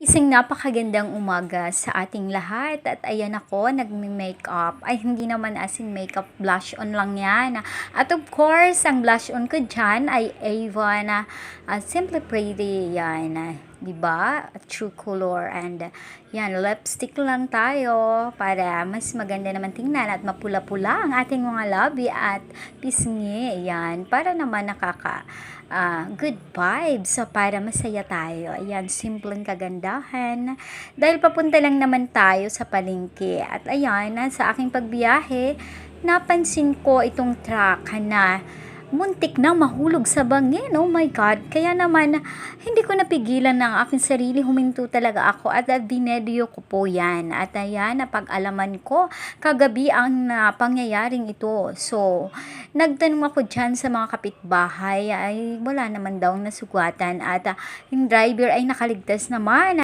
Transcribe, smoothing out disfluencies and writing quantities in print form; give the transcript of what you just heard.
Isang napakagandang umaga sa ating lahat at ayan ako nagme-makeup. Ay hindi naman as in makeup, blush on lang yan. At of course, ang blush on ko dyan ay Avon Simply Pretty yan. 'Di ba? True color and yan, lipstick lang tayo para mas maganda naman tingnan at mapula-pula ang ating mga labi at pisngi. Yan, para naman good vibes. So, para masaya tayo. Ayan, simpleng kagandahan. Dahil papunta lang naman tayo sa palengke. At ayan, sa aking pagbiyahe, napansin ko itong truck na muntik na mahulog sa bangin. Oh my God. Kaya naman, hindi ko napigilan ng aking sarili. Huminto talaga ako at dinedyo ko po yan. At ayan, napag-alaman ko kagabi ang pangyayaring ito. So, nagtanong ako dyan sa mga kapitbahay ay wala naman daw nasugatan at yung driver ay nakaligtas naman.